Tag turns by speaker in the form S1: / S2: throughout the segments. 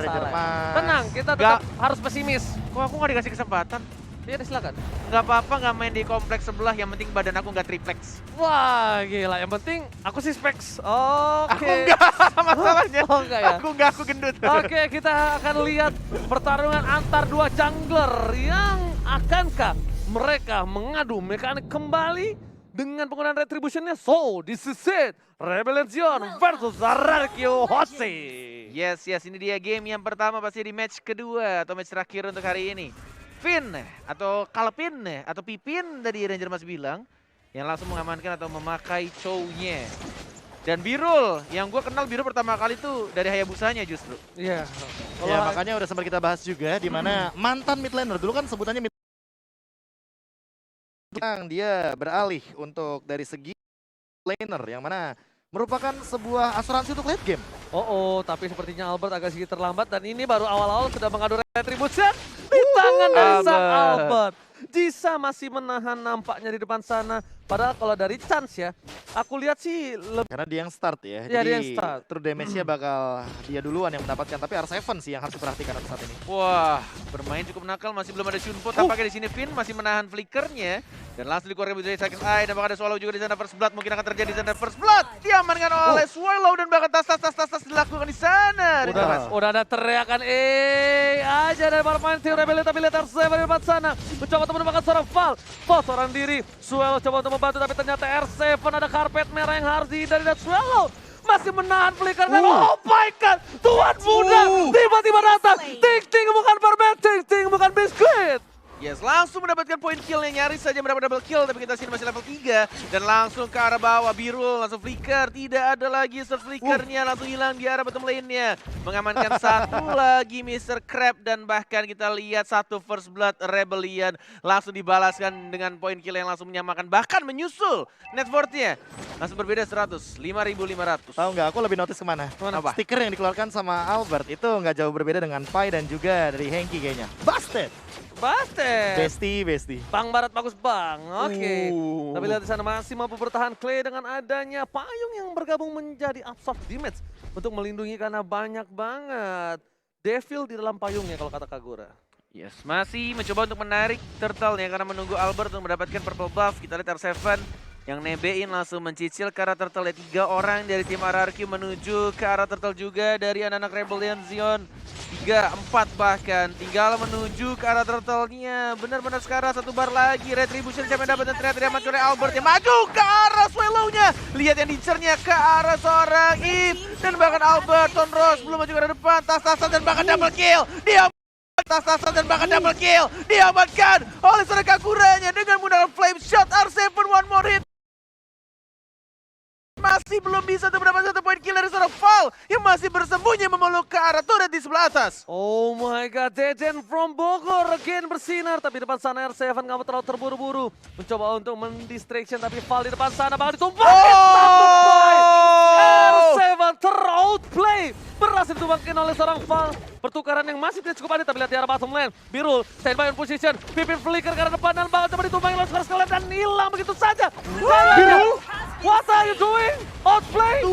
S1: masalah.
S2: Jerman.
S1: Tenang, kita tetap harus pesimis.
S3: Kok aku nggak dikasih kesempatan?
S1: Iya, silakan.
S3: Nggak apa-apa nggak main di kompleks sebelah, yang penting badan aku nggak triplex.
S1: Wah, gila. Yang penting aku sih specs.
S3: Aku
S1: Oke.
S3: nggak masalahnya.
S1: Oh, enggak ya?
S3: Aku gendut.
S1: Oke, kita akan lihat pertarungan antar dua jungler yang akankah mereka mengadu mekanik kembali dengan penggunaan retributionnya. So, this is it. Rebel Legion versus Ararkio Hose.
S3: Yes, ini dia game yang pertama, pasti di match kedua atau match terakhir untuk hari ini. Finn atau Kalpin atau Pipin tadi Ranger Mas bilang yang langsung mengamankan atau memakai Chow-nya. Dan Birul, yang gue kenal Birul pertama kali tuh dari Hayabusanya justru.
S1: Iya.
S2: Ya makanya udah sempat kita bahas juga di mana mantan mid laner dulu kan sebutannya mid laner. Dia beralih untuk dari segi laner yang mana merupakan sebuah asuransi untuk late game.
S1: Tapi sepertinya Albert agak sedikit terlambat dan ini baru awal-awal sudah mengadu retribution di tangan dari sang Albert. Jisa masih menahan nampaknya di depan sana. Padahal kalau dari chance ya, aku lihat sih lebih...
S2: Karena dia yang start ya,
S1: Iya, dia yang
S2: jadi
S1: start.
S2: true damage-nya bakal dia duluan yang mendapatkan. Tapi R7 sih yang harus diperhatikan saat ini.
S3: Wah, bermain cukup nakal, masih belum ada Shunpo. Tampaknya di sini Finn masih menahan flickernya dan langsung dikeluarkan dari Second Eye. Dan bakal ada Swallow juga di sana. First Blood mungkin akan terjadi di sana. First Blood diamankan oleh Swallow dan bahkan tas dilakukan di sana.
S1: Udah ada teriakan aja dari para pemain tim Rebel, tapi lihat R7 di depan sana mencoba untuk menemukan seorang Val seorang diri. Swallow coba untuk membantu tapi ternyata R7 ada karpet merah yang harus dihindari dan Swallow masih menahan flicker dan oh my god, Tuan Muda tiba-tiba datang. Ting bukan permen, ting bukan biskuit.
S3: Yes, langsung mendapatkan poin killnya, nyaris saja mendapat double kill, tapi kita sini masih level 3 dan langsung ke arah bawah. Birul langsung flicker, tidak ada lagi flickernya, langsung hilang di arah bottom lane-nya. Mengamankan satu lagi Mr. Crab dan bahkan kita lihat satu First Blood Rebellion langsung dibalaskan dengan poin kill yang langsung menyamakan, bahkan menyusul net worth-nya. Langsung berbeda 100, 5.500.
S2: Tahu nggak, aku lebih notice kemana?
S3: Apa?
S2: Stiker yang dikeluarkan sama Albert itu nggak jauh berbeda dengan Pai dan juga dari Hengki kayaknya. Busted! Besti.
S1: Bang Barat bagus bang, oke. Tapi lihat di sana masih mampu bertahan Clay dengan adanya payung yang bergabung menjadi absorb damage untuk melindungi karena banyak banget devil di dalam payungnya kalau kata Kagura.
S3: Yes, masih mencoba untuk menarik turtle-nya karena menunggu Albert untuk mendapatkan purple buff. Kita lihat R7 yang nebein langsung mencicil ke arah turtle. 3 orang dari tim RRQ menuju ke arah turtle juga dari anak-anak Rebellion Zion. 3, 4 bahkan tinggal menuju ke arah turtle-nya. Benar-benar sekarang satu bar lagi. Retribution siapa yang dapat dan ternyata dia maju oleh Albert yang maju ke arah Swallow-nya. Lihat yang dicernya ke arah seorang Eve dan bahkan Albert Sonros belum maju ke arah depan. Tas-tasan dan bahkan double kill. Dia tas-tasan dan bahkan double kill. Diamankan oleh seorang Kaguranya dengan menggunakan flame shot. R7 one more hit. Masih belum bisa untuk mendapatkan satu poin kill dari seorang Val yang masih bersembunyi memeluk ke arah turret di sebelah atas.
S1: Oh my god, Deden from Bogor again bersinar. Tapi depan sana R7 gak mau terlalu terburu-buru. Mencoba untuk mendistraction tapi Val di depan sana bakal ditumpahin. R7 teroutplay. Berhasil ditumpahin oleh seorang Val. Pertukaran yang masih tidak cukup adil, tapi lihat di arah bottom lane. Birul, standby on position. Pipin flicker ke arah depan dan bakal coba ditumpahin oleh sekalian dan hilang begitu saja. Birul, what are you doing? Outplay?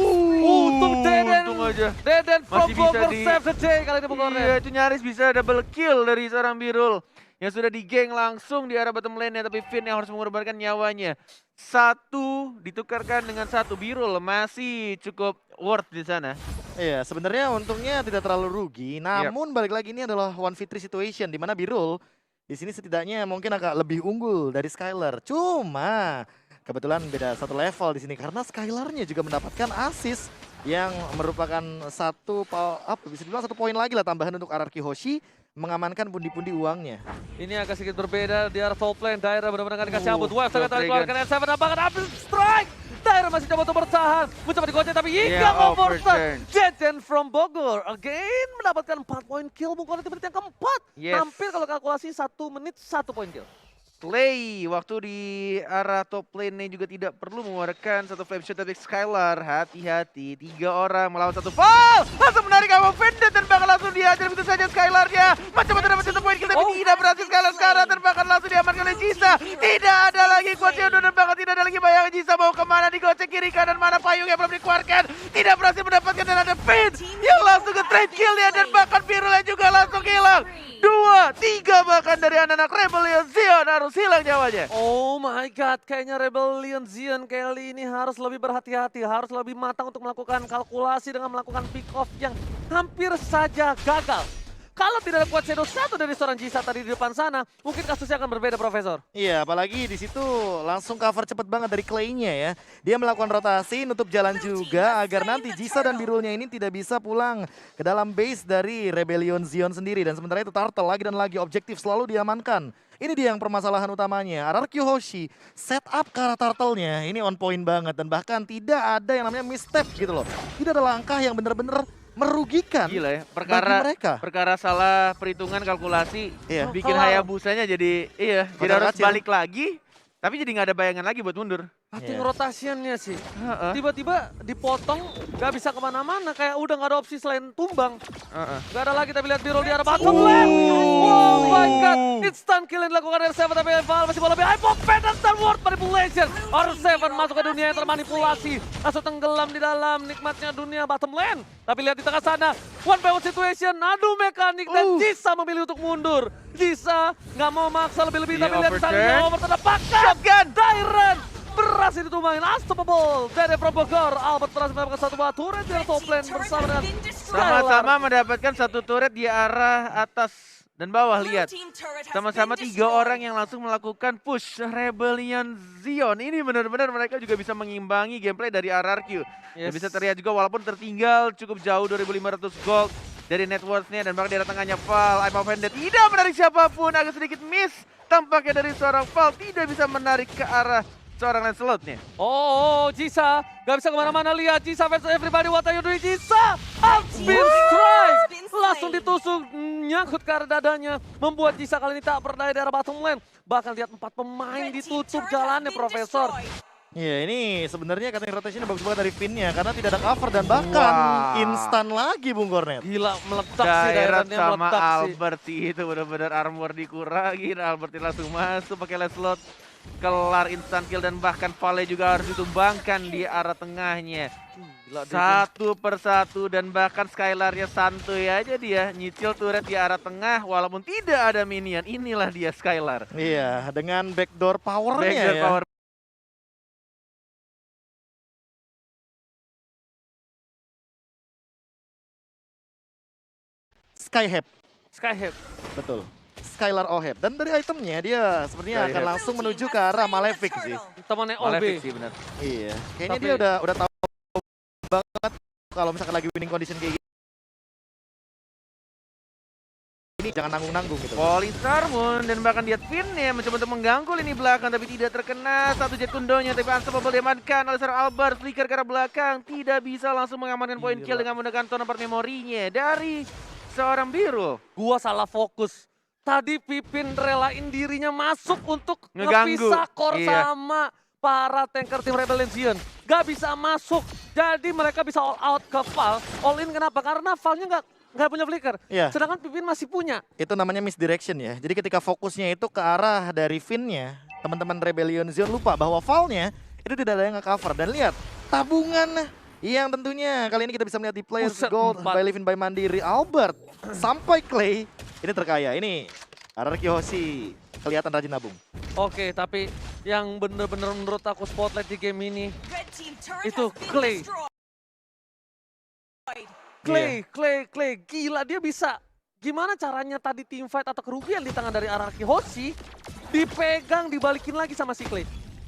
S1: Untung Deden.
S3: Untung aja.
S1: Deden from
S3: Masih bisa
S1: Bogor
S3: di-
S1: save the day kali ini Bogornya.
S3: Iya, itu nyaris bisa double kill dari seorang Birul yang sudah digeng langsung di arah bottom lane-nya, tapi Finn yang harus mengorbankan nyawanya. Satu ditukarkan dengan satu. Birul masih cukup worth di sana.
S2: Iya, sebenarnya untungnya tidak terlalu rugi. Namun balik lagi ini adalah 1v3 situation di mana Birul di sini setidaknya mungkin agak lebih unggul dari Skylar. Cuma kebetulan beda satu level di sini karena Skylarnya juga mendapatkan assist yang merupakan bisa dibilang satu poin lagi lah tambahan untuk RRQ Hoshi mengamankan pundi-pundi uangnya.
S1: Ini agak sedikit berbeda di arah top lane. Daerah benar-benar dikasih ampun. Wave sangat
S3: Dragon.
S1: dikeluarkan R7 nampaknya ambil strike. Daerah masih coba untuk bertahan. Mencoba digocek tapi
S3: Yeah,
S1: hingga overturn.
S3: overturn.
S1: Deden from Bogor again mendapatkan 4 poin kill. Bukan di menit yang keempat.
S3: Yes.
S1: Hampir kalau kalkulasi 1 menit 1 poin kill.
S3: Clay waktu di arah top lane juga tidak perlu mengeluarkan satu flame shot dari Skylar. Hati-hati, 3 orang melawan satu Val. Langsung menarik Ava Vended dan bahkan langsung dihajar begitu saja Skylarnya. Macam-macam dapat satu poin kill tapi tidak berhasil Skylar sekarang dan bahkan langsung diamankan oleh Jisa. Tidak ada lagi Quasimodo dan bahkan tidak ada lagi bayangan Jisa mau kemana, digocek kiri kanan, mana payung yang belum dikeluarkan. Tidak berhasil mendapatkan dan ada Finn yang langsung ke trade kill dia dan bahkan Virulnya juga langsung hilang. 2, 3 bahkan dari anak-anak Rebellion Zion harus hilang nyawanya.
S1: Oh my god, kayaknya Rebellion Zion kali ini harus lebih berhati-hati, harus lebih matang untuk melakukan kalkulasi dengan melakukan pick off yang hampir saja gagal. Kalau tidak ada kuat shadow satu dari seorang Jisa tadi di depan sana, mungkin kasusnya akan berbeda, Profesor.
S2: Iya, apalagi di situ langsung cover cepet banget dari Clay-nya ya. Dia melakukan rotasi, nutup jalan juga agar nanti Jisa dan Birulnya ini tidak bisa pulang ke dalam base dari Rebellion Zion sendiri. Dan sementara itu Turtle lagi dan lagi objektif selalu diamankan. Ini dia yang permasalahan utamanya. RRQ Hoshi setup ke arah Turtle-nya ini on point banget. Dan bahkan tidak ada yang namanya misstep gitu loh. Tidak ada langkah yang benar-benar merugikan
S3: Gila ya,
S2: bagi mereka.
S3: perkara salah perhitungan kalkulasi
S2: Iya.
S3: bikin
S1: Kalau-
S3: Hayabusanya jadi jadi
S2: Kotak
S3: harus
S2: kacil.
S3: balik lagi, tapi jadi nggak ada bayangan lagi buat mundur.
S1: Cutting
S2: Iya.
S1: rotationnya sih.
S3: Heeh,
S1: Tiba-tiba dipotong, gak bisa kemana-mana. Kayak udah gak ada opsi selain tumbang.
S3: heeh.
S1: Gak ada lagi, tapi lihat Birul di arah bottom lane. Oh my god, instant kill yang dilakukan R7 tapi Val masih bola lebih hypopen dan Star Wars manipulation. R7 masuk ke dunia yang termanipulasi. Langsung tenggelam di dalam nikmatnya dunia bottom lane. Tapi lihat di tengah sana, one by one situation, adu mekanik dan Jisa memilih untuk mundur. Jisa gak mau maksa lebih-lebih,
S3: Dia
S1: tapi lihat di sana
S3: overturn.
S1: overturn pakai shotgun. Tyrant berhasil ditumbangin, unstoppable. Dari from Bogor, Albert berhasil mendapatkan satu buah turret di top lane bersama dengan
S3: Sama-sama mendapatkan satu turret di arah atas dan bawah. Lihat, sama-sama 3 orang yang langsung melakukan push Rebellion Zion. Ini benar-benar mereka juga bisa mengimbangi gameplay dari RRQ. Dan
S1: Yes.
S3: bisa terlihat juga walaupun tertinggal cukup jauh 2.500 gold dari net worth-nya. Dan bahkan di arah tengahnya Val, I'm offended. Tidak menarik siapapun, agak sedikit miss. Tampaknya dari seorang Val tidak bisa menarik ke arah seorang Lancelot-nya.
S1: Oh, Jisa gak bisa kemana-mana. Lihat Jisa versus everybody, what are you doing Jisa? Outspin strike, langsung ditusuk, nyangkut ke arah dadanya, membuat Jisa kali ini tak berdaya di arah bottom lane. Bahkan lihat 4 pemain ditutup jalannya, Profesor.
S2: Iya, ini sebenarnya cutting rotation bagus banget dari Finn-nya karena tidak ada cover dan bahkan
S3: Wah.
S2: instan lagi Bung Cornet.
S1: Gila, meledak sih
S3: Direct
S1: Dairannya,
S3: sama
S1: meledak sih.
S3: Albert sih itu benar-benar armor dikurangin. Albert ini langsung masuk pakai Lancelot. Kelar instant kill dan bahkan Vale juga harus ditumbangkan di arah tengahnya.
S1: Gila,
S3: Satu persatu dan bahkan Skylar-nya santuy aja dia nyicil turret di arah tengah walaupun tidak ada minion. Inilah dia Skylar.
S2: Iya, dengan backdoor powernya
S3: Backdoor
S2: ya.
S3: power.
S2: Skyhab,
S1: Skyhead.
S2: betul. Skylar Oheb. Dan dari itemnya dia sepertinya akan
S3: Skyhab.
S2: langsung menuju ke arah Malefic sih.
S1: Temannya OB.
S3: Malefic sih benar.
S2: Iya, kayaknya
S1: Tapi-
S2: dia udah tahu banget kalau misalkan lagi winning condition kayak gini. Ini jangan nanggung-nanggung gitu.
S3: Polistar Moon dan bahkan dia Finn-nya mencoba untuk mengganggu lini belakang tapi tidak terkena. Satu jet kundonya tapi unstoppable diamankan oleh seorang Albert. Flicker ke arah belakang tidak bisa langsung mengamankan poin kill dengan menggunakan tono part memorinya dari seorang Biru.
S1: Gua salah fokus. Tadi Pipin relain dirinya masuk untuk
S3: Ngeganggu.
S1: ngepisah core
S3: Iya.
S1: sama para tanker tim Rebellion Zion. Gak bisa masuk. Jadi mereka bisa all out ke Val. All in kenapa? Karena Valnya nggak punya flicker.
S2: Iya.
S1: Sedangkan Pipin masih punya.
S2: Itu namanya misdirection ya. Jadi ketika fokusnya itu ke arah dari Finn-nya, teman-teman Rebellion Zion lupa bahwa Val-nya itu tidak ada yang nge-cover. Dan lihat, tabungan yang tentunya kali ini kita bisa melihat di Players
S1: Buset,
S2: Gold
S1: 4.
S2: by Livin by Mandiri Albert sampai Clay. Ini terkaya. Ini RRQ Hoshi kelihatan rajin nabung.
S1: Oke, tapi yang bener-bener menurut aku spotlight di game ini itu Clay. Clay, gila dia bisa. Gimana caranya tadi teamfight atau kerugian di tangan dari RRQ Hoshi dipegang, dibalikin lagi sama si Clay.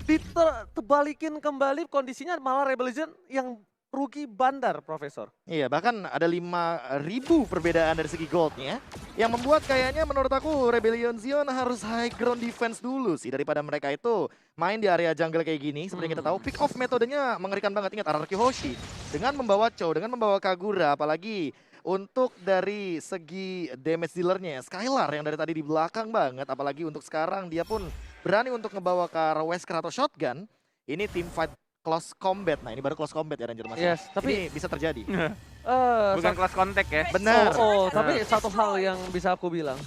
S1: Dibalikin kembali kondisinya malah Rebellion yang rugi bandar, Profesor.
S2: Iya, bahkan ada 5.000 perbedaan dari segi goldnya. Yang membuat kayaknya menurut aku Rebellion Zion harus high ground defense dulu sih. Daripada mereka itu main di area jungle kayak gini. Seperti yang kita tahu, pick off metodenya mengerikan banget. Ingat RRQ Hoshi dengan membawa Chow, dengan membawa Kagura. Apalagi untuk dari segi damage dealernya Skylar yang dari tadi di belakang banget. Apalagi untuk sekarang dia pun berani untuk ngebawa ke arah Wesker atau Shotgun. Ini team fight close combat. Nah ini baru close combat ya Ranger Mas.
S1: Yes, tapi
S2: ini bisa terjadi.
S3: Bukan kelas kontak ya.
S2: Benar.
S1: Tapi satu hal yang bisa aku bilang.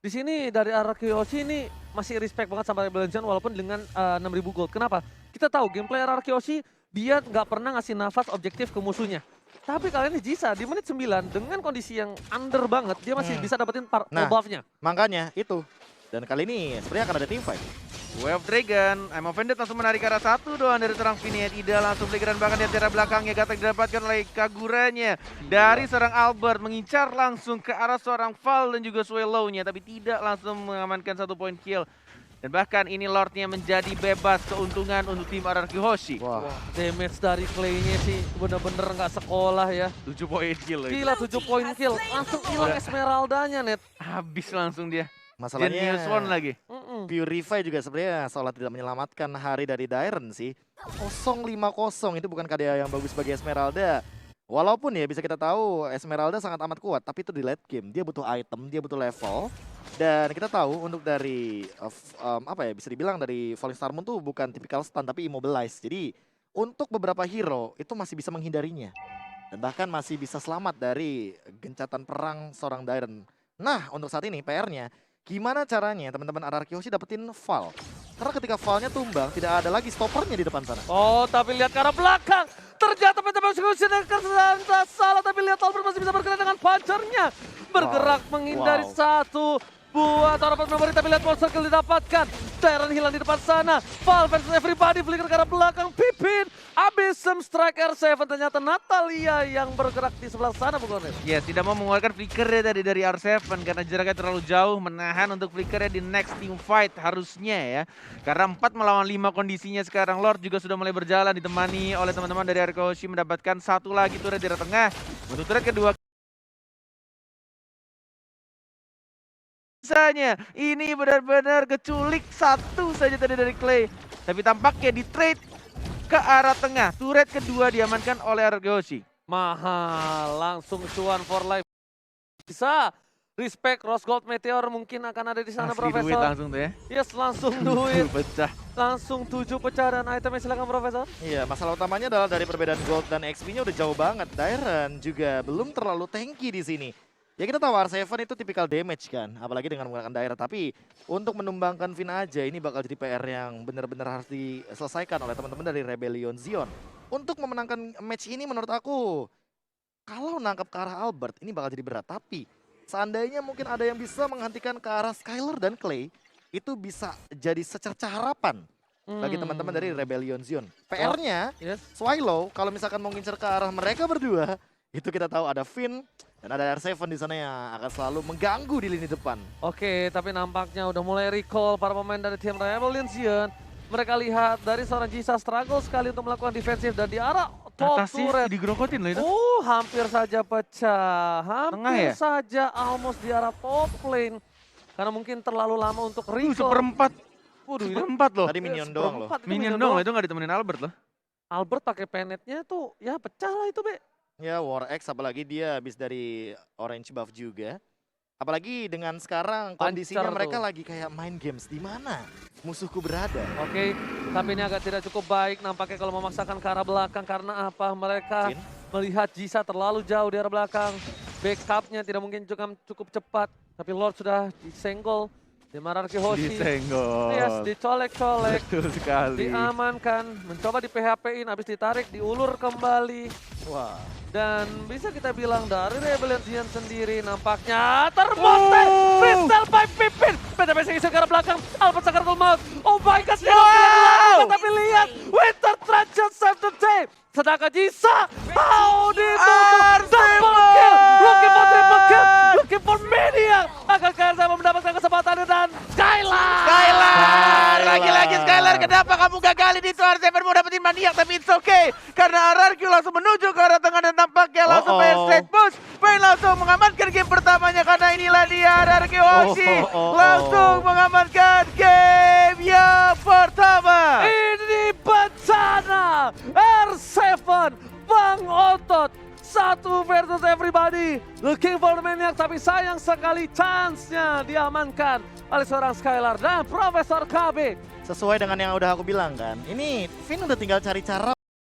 S1: Di sini dari RRQ Hoshi ini masih respect banget sama Rebellion Zion walaupun dengan 6.000 gold. Kenapa? Kita tahu gameplay RRQ Hoshi dia nggak pernah ngasih nafas objektif ke musuhnya. Tapi kali ini Jisa di menit 9 dengan kondisi yang under banget, dia masih bisa dapetin
S2: Nah.
S1: buff-nya.
S2: Makanya itu. Dan kali ini sebenarnya akan ada team fight.
S3: Way of Dragon, I'm Offended langsung menarik ke arah satu doang dari seorang Vinny Ida langsung flickeran bahkan di arah belakangnya Gatek didapatkan oleh Kaguranya dari seorang Albert mengincar langsung ke arah seorang Val dan juga Swallow-nya tapi tidak langsung mengamankan 1 point kill. Dan bahkan ini Lord-nya menjadi bebas keuntungan untuk tim RRQ Hoshi.
S2: Wah.
S1: Damage dari Clay-nya sih bener-bener nggak sekolah ya.
S3: 7 point kill.
S1: Gila 7 point kill, langsung hilang Esmeralda-nya Net.
S3: Habis langsung dia.
S2: Masalahnya
S3: Genius One lagi.
S2: Purify juga sebenarnya seolah tidak menyelamatkan hari dari Dairen sih. 0-5-0 itu bukan karya yang bagus bagi Esmeralda. Walaupun ya bisa kita tahu Esmeralda sangat amat kuat, tapi itu di late game. Dia butuh item, dia butuh level. Dan kita tahu untuk dari apa ya bisa dibilang dari Falling Star Moon tuh bukan tipikal stun tapi immobilize. Jadi untuk beberapa hero itu masih bisa menghindarinya. Dan bahkan masih bisa selamat dari gencatan perang seorang Dairen. Nah untuk saat ini PR-nya gimana caranya teman-teman RRQ Hoshi dapetin Val? Karena ketika Val-nya tumbang tidak ada lagi stoppernya di depan sana.
S1: Oh, tapi lihat ke arah belakang. Ternyata pencapaian eksekusi dengan salah, tapi lihat Albert masih bisa bergerak dengan pancernya. Bergerak menghindari satu buah tarapan memberi, tapi lihat monster kill didapatkan. Darren hilang di depan sana. Val versus everybody, flicker ke arah belakang. Pipin, Abyssem Strike R7. Ternyata Natalia yang bergerak di sebelah sana, bukan?
S3: Ya, tidak mau mengeluarkan flickernya tadi dari R7 karena jaraknya terlalu jauh, menahan untuk flickernya di next team fight harusnya ya. Karena 4 melawan 5 kondisinya sekarang. Lord juga sudah mulai berjalan ditemani oleh teman-teman dari RRQ Hoshi mendapatkan satu lagi turret di tengah. Untuk turret kedua Misalnya, ini benar-benar keculik satu saja tadi dari Clay. Tapi tampaknya di trade ke arah tengah. Turret kedua diamankan oleh RRQ Hoshi.
S1: Mahal, langsung cuan for life. Bisa. Respect, Rose Gold Meteor mungkin akan ada di sana,
S3: Asli duit
S1: Profesor.
S3: langsung tuh ya.
S1: Yes, langsung duit.
S3: Pecah.
S1: Langsung 7 pecah dan itemnya silakan, Profesor.
S2: Iya, masalah utamanya adalah dari perbedaan gold dan XP-nya udah jauh banget. Dairen juga belum terlalu tanky di sini. Ya kita tahu R7 itu tipikal damage kan, apalagi dengan menggunakan Dairen. Tapi untuk menumbangkan Vin aja ini bakal jadi PR yang benar-benar harus diselesaikan oleh teman-teman dari Rebellion Zion. Untuk memenangkan match ini menurut aku, kalau nangkap ke arah Albert ini bakal jadi berat. Tapi seandainya mungkin ada yang bisa menghentikan ke arah Skylar dan Clay, itu bisa jadi secercah harapan bagi teman-teman dari Rebellion Zion. PR-nya,
S1: Yes.
S2: Swallow kalau misalkan mau ngincer ke arah mereka berdua, itu kita tahu ada Finn dan ada R7 di sana yang akan selalu mengganggu di lini depan.
S1: Oke, tapi nampaknya udah mulai recall para pemain dari tim Rebellion Zion. Mereka lihat dari seorang Jisa struggle sekali untuk melakukan defensif dan di arah top
S3: Atasnya
S1: turret.
S3: digerokotin loh itu.
S1: Hampir saja pecah.
S3: Tengah
S1: Hampir
S3: ya?
S1: saja almost di arah top lane. Karena mungkin terlalu lama untuk recall.
S3: Seperempat.
S1: Waduh, ini
S3: Seperempat loh.
S2: Tadi minion doang loh.
S1: seperempat itu
S3: Minion dong itu nggak ditemenin Albert loh.
S1: Albert pakai penetnya tuh ya pecah lah itu, Be.
S2: Ya War X apalagi dia habis dari orange buff juga. Apalagi dengan sekarang kondisinya
S1: Pancar
S2: mereka
S1: tuh.
S2: lagi kayak main games di mana musuhku berada.
S1: Oke, tapi ini agak tidak cukup baik nampaknya kalau memaksakan ke arah belakang. Karena apa? Mereka
S2: Finn.
S1: melihat Jisa terlalu jauh di arah belakang. Backupnya tidak mungkin cukup cepat. Tapi Lord sudah disenggol. Di RRQ Hoshi.
S3: Disenggol.
S1: Yes, dicolek-colek.
S3: Betul sekali.
S1: Diamankan. Mencoba di PHP-in, habis ditarik, diulur kembali.
S2: Wah.
S1: Dan bisa kita bilang dari Rebellion Zion sendiri nampaknya terbukti. Crystal by Pipin. PTP geser ke arah belakang. Albert Sakar Maut. Oh my god.
S3: Wow.
S1: Tapi lihat. Winter Trajan save the day. Sedangkan Jisa. How ditutup. Double kill. Looking for triple kill. Looking for Maniac. Akankah saya mendapatkan kesempatan dan Skylar.
S3: Skylar! Lagi-lagi Skylar, kenapa kamu gagalin itu? R7 mau dapetin Maniac, tapi it's okay. Karena RRQ langsung menuju ke arah tengah dan tampaknya langsung pengen straight push. Pengen langsung mengamankan game pertamanya karena inilah dia RRQ Hoshi. Langsung mengamankan game yang pertama.
S1: Ini bencana. R7 Bang Otot. 1 versus everybody. Looking for the Maniac, tapi sayang sekali chance-nya diamankan oleh seorang Skylar dan Profesor KB.
S2: Sesuai dengan yang udah aku bilang kan, ini Finn udah tinggal cari cara